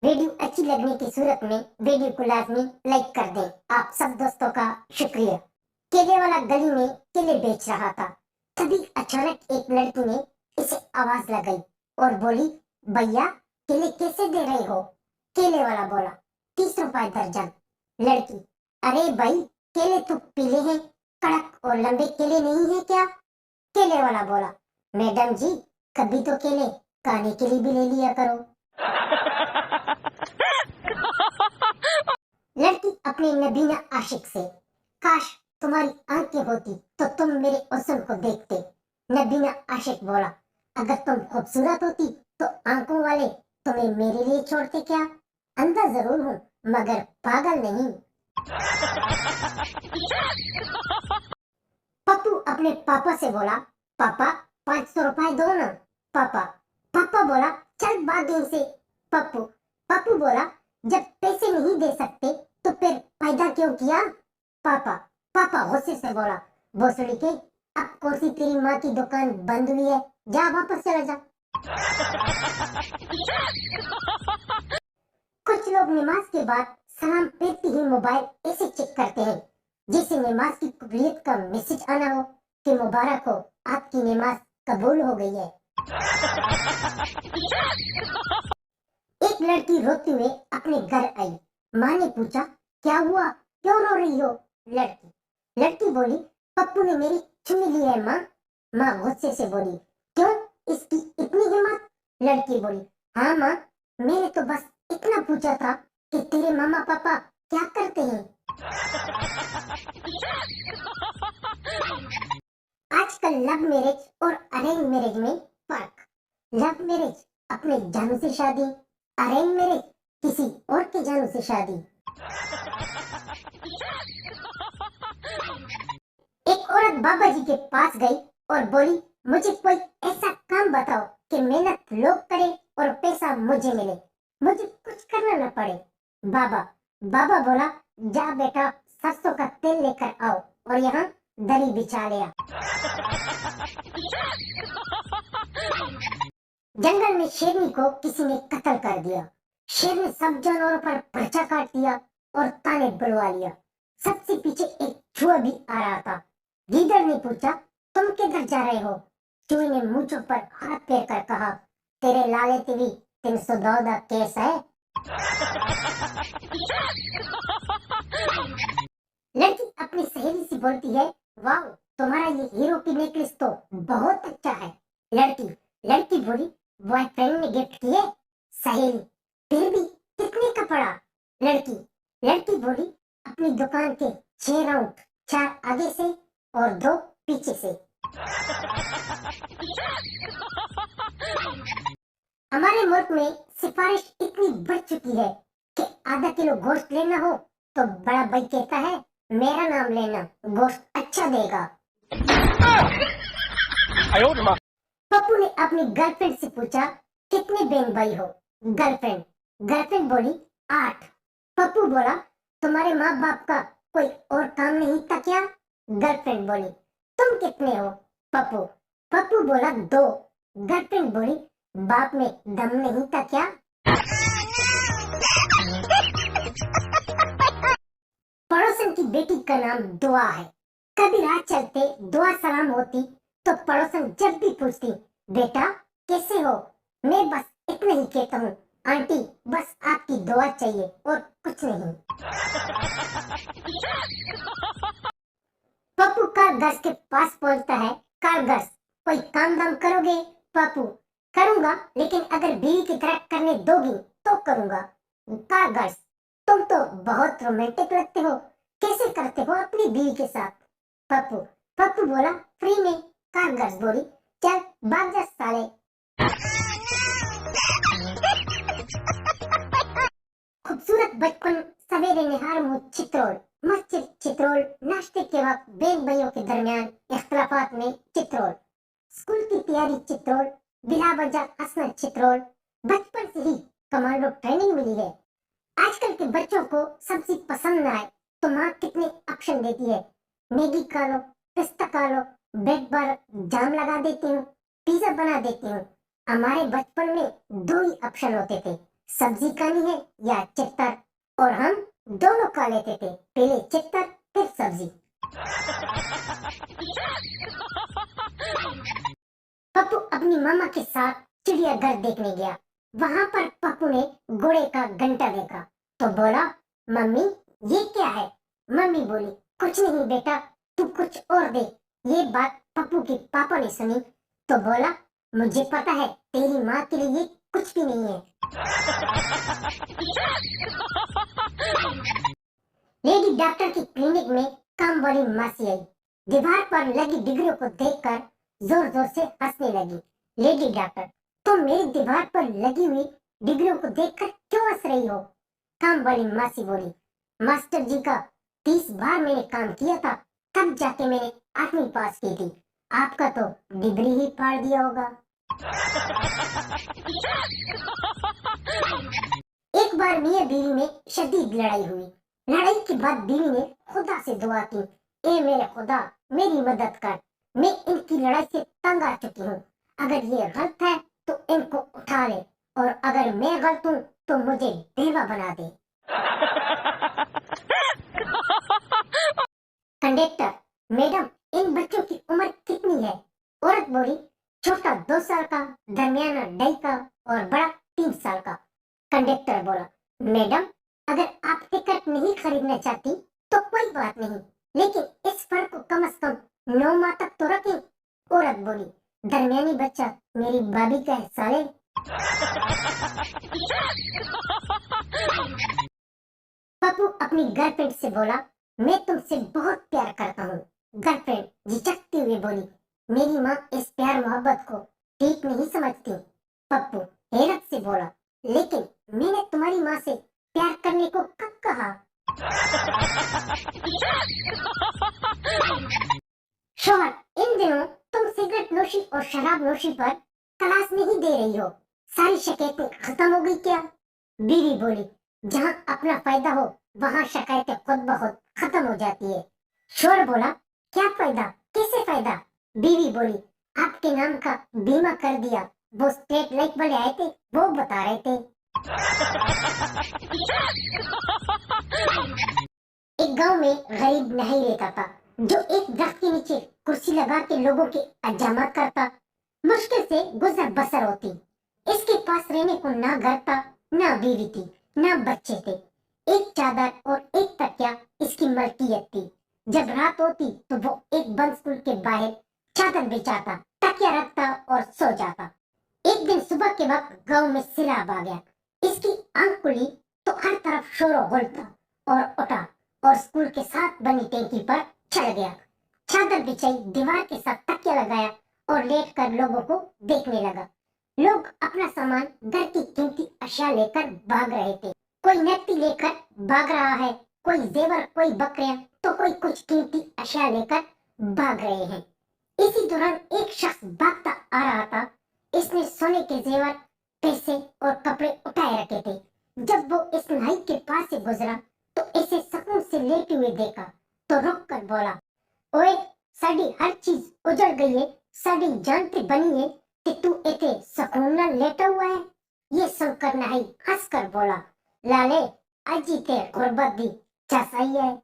Video अच्छी लगने की सूरत में वीडियो को लाजमी लाइक कर दें। आप सब दोस्तों का शुक्रिया। केले वाला गली में केले बेच रहा था। तभी अचानक एक लड़की ने इसे आवाज लगाई और बोली, भैया केले कैसे दे रहे हो? केले वाला बोला, 30 रुपए दर्जन। लड़की, अरे भाई केले तो पीले हैं, कड़क और लंबे केले नहीं है क्या? केले वाला बोला, मैडम जी कभी तो केले खाने के लिए भी ले लिया करो। लड़की अपने नबीना आशिक से, काश तुम्हारी आंखें होती तो तुम मेरे हुस्न को देखते। नबीना आशिक बोला, अगर तुम खूबसूरत होती तो आंखों वाले तुम्हें मेरे लिए छोड़ते क्या? अंधा जरूर हूँ मगर पागल नहीं। पप्पू अपने पापा से बोला, पापा 500 रुपए दो ना। पापा पापा बोला, चल भाग यहीं से। पप्पू पप्पू बोला, जब पैसे नहीं दे सकते तो फिर पैदा क्यों किया? पापा पापा गुस्से से बोला, भोसड़ी के, अब कौन सी तेरी माँ की दुकान बंद हुई है, जा वापस चला जा। कुछ लोग नमाज के बाद सलाम फेरते ही मोबाइल ऐसे चेक करते हैं जैसे नमाज की कबूलियत का मैसेज आना हो कि मुबारक हो, आपकी नमाज कबूल हो गई है। एक लड़की रोते हुए अपने घर आई। माँ ने पूछा, क्या हुआ, क्यों रो रही हो? लड़की लड़की बोली, पप्पू ने मेरी चुम्मी ली है माँ। माँ गुस्से से बोली, क्यों, इसकी इतनी हिम्मत? लड़की बोली, हाँ माँ, मैंने तो बस इतना पूछा था कि तेरे मामा पापा क्या करते हैं। आजकल लव मैरिज और अरेंज मैरिज में फर्क। लव मैरिज अपने जानू से शादी, अरेंज मैरिज किसी और के जानू से शादी। एक औरत बाबा जी के पास गई और बोली, मुझे कोई ऐसा काम बताओ कि मेहनत लोग करें और पैसा मुझे मिले, मुझे कुछ करना न पड़े। बाबा बाबा बोला, जा बेटा सरसों का तेल लेकर आओ और यहाँ दरी बिछा ले आ। जंगल में शेरनी को किसी ने कत्ल कर दिया। शेर ने सब जानवरों पर पर्चा काट दिया और ताने बुलवा लिया। सबसे पीछे एक चूहा भी आ रहा था। गीदड़ ने पूछा, तुम किधर जा रहे हो? चूहे ने मूंछों पर हाथ फेर कर कहा, तेरे लाले तेरी 314 केस है। लड़की अपनी सहेली से बोलती है, वाह तुम्हारा ये हीरो की नेकलेस तो बहुत अच्छा है। लड़की लड़की बोली, बॉयफ्रेंड ने गिफ्ट किए। सहेली, फिर भी कितने का पड़ा? लड़की लड़की बोली, अपनी दुकान के 6 राउंड, 4 आगे से और 2 पीछे से। हमारे मुल्क में सिफारिश इतनी बढ़ चुकी है कि आधा किलो गोश्त लेना हो तो बड़ा भाई कहता है, मेरा नाम लेना, गोश्त अच्छा देगा। पप्पू ने अपनी गर्लफ्रेंड से पूछा, कितने बहन भाई हो? गर्लफ्रेंड गर्लफ्रेंड बोली, 8। पप्पू बोला, तुम्हारे माँ बाप का कोई और काम नहीं था क्या? गर्लफ्रेंड बोली, तुम कितने हो? पप्पू पप्पू बोला, 2। गर्लफ्रेंड बोली, बाप में दम नहीं था क्या? पड़ोसन की बेटी का नाम दुआ है। कभी राह चलते दुआ सलाम होती तो पड़ोसन जब भी पूछती, बेटा कैसे हो? मैं बस इतना ही कहता हूँ, आंटी बस आपकी दुआ चाहिए और कुछ नहीं। पप्पू कारगर्स के पास पहुंचता है। कारगर्स, कोई काम धाम करोगे? पप्पू, करूंगा लेकिन अगर बीवी की तरह करने दोगी तो करूंगा। कारगर्स, तुम तो बहुत रोमांटिक लगते हो, कैसे करते हो अपनी बीवी के साथ? पप्पू पप्पू बोला, फ्री में। कारगर्स बोली, चल भाग जा साले। खूबसूरत बचपन सवेरे निहार मुँह चित्रोल, मस्जिद चित्रोल, नाश्ते के वक्त बहन भाइयों के दरमियान इख्तलाफात में चित्रोल, स्कूल की तैयारी चित्रोल, बिला वजह हंसना चित्रोल। बचपन से ही कमांडो ट्रेनिंग मिली है। आजकल के बच्चों को सब्जी पसंद ना आए तो माँ कितने ऑप्शन देती है, मैगी खा लो, पिस्ता खा लो, ब्रेड पर जाम लगा देती हूँ, पिज्जा बना देती हूँ। हमारे बचपन में 2 ही ऑप्शन होते थे, सब्जी खानी है या चित्तर? और हम दोनों खा लेते थे, पहले चित्तर फिर सब्जी। पप्पू अपनी मामा के साथ चिड़ियाघर देखने गया। वहां पर पप्पू ने घोड़े का घंटा देखा तो बोला, मम्मी ये क्या है? मम्मी बोली, कुछ नहीं बेटा, तू कुछ और देख। ये बात पप्पू के पापा ने सुनी तो बोला, मुझे पता है तेरी माँ के लिए ये कुछ भी नहीं है। लेडी डॉक्टर की क्लिनिक में काम वाली मासी आई। दीवार पर लगी डिग्रियों को देखकर जोर जोर से हंसने लगी। लेडी डॉक्टर, तुम मेरी दीवार पर लगी हुई डिग्रियों को देखकर क्यों हंस रही हो? काम वाली मासी बोली, मास्टर जी का 30 बार मैंने काम किया था, तब जाके मैंने 8वीं पास की थी। आपका तो डिग्री ही फाड़ दिया होगा। एक बार मियां बीवी में शदीद लड़ाई हुई। लड़ाई के बाद बीवी ने खुदा से दुआ की, ए मेरे खुदा मेरी मदद कर, मैं इनकी लड़ाई से तंग आ चुकी हूँ। अगर ये गलत है तो इनको उठा ले, और अगर मैं गलत हूँ तो मुझे बेवा बना दे। कंडक्टर, मैडम इन बच्चों की उम्र कितनी है? औरत बोली, छोटा 2 साल का, दरमियाना 2.5 का और बड़ा 3 साल का। कंडक्टर बोला, मैडम अगर आप टिकट नहीं खरीदना चाहती तो कोई बात नहीं, लेकिन इस फर्क को कम से कम 9 माह तक तो रखें। औरत बोली, दरमियानी बच्चा मेरी भाभी का हिस्सा ले। पप्पू अपनी गर्लफ्रेंड से बोला, मैं तुमसे बहुत प्यार करता हूँ। गर्लफ्रेंड झिझकती हुई बोली, मेरी माँ इस प्यार मोहब्बत को ठीक नहीं समझती। पप्पू हैरत से बोला, लेकिन मैंने तुम्हारी माँ से प्यार करने को कब कहा? शौहर, इन दिनों तुम सिगरेट नोशी और शराब नोशी पर क्लास नहीं दे रही हो, सारी शिकायतें खत्म हो गई क्या? बीवी बोली, जहाँ अपना फायदा हो वहाँ शिकायतें खुद ब खुद खत्म हो जाती है। शौहर बोला, क्या फायदा, कैसे फायदा? बीवी बोली, आपके नाम का बीमा कर दिया, वो स्ट्रीट लाइट वाले आए थे, वो बता रहे थे। एक गांव में गरीब नहीं रहता था, जो एक दरख्त के नीचे कुर्सी लगा के लोगों के अजामत करता। मुश्किल से गुजर बसर होती। इसके पास रहने को ना घर था, ना बीवी थी, ना बच्चे थे। एक चादर और एक तकिया इसकी मलकियत थी। जब रात होती तो वो एक बंद स्कूल के बाहर चादर बिछाता, तकिया रखता और सो जाता। एक दिन सुबह के वक्त गांव में सैलाब आ गया। इसकी आंख खुली तो हर तरफ शोर गुल था, और उठा और स्कूल के साथ बनी टैंकी पर चढ़ गया। चादर बिछाई, दीवार के साथ तकिया लगाया और लेटकर लोगों को देखने लगा। लोग अपना सामान, घर की कीमती अशिया लेकर भाग रहे थे। कोई नकदी लेकर भाग रहा है, कोई जेवर, कोई बकरियां, तो कोई कुछ कीमती अशिया लेकर भाग रहे हैं। इसी दौरान एक शख्स भागता आ रहा था। इसने सोने के जेवर, पैसे और कपड़े उठाए रखे थे। जब वो इस नाई के पास से गुजरा तो इसे सुकून से लेटे हुए देखा तो रुक कर बोला, ओए, साड़ी हर चीज उजड़ गई है, साड़ी जानते बनी है कि तू इतने सुकून न लेटा हुआ है। ये सुनकर नाई हंसकर बोला, लाले अजी ते गुर्बत दी चसाई है।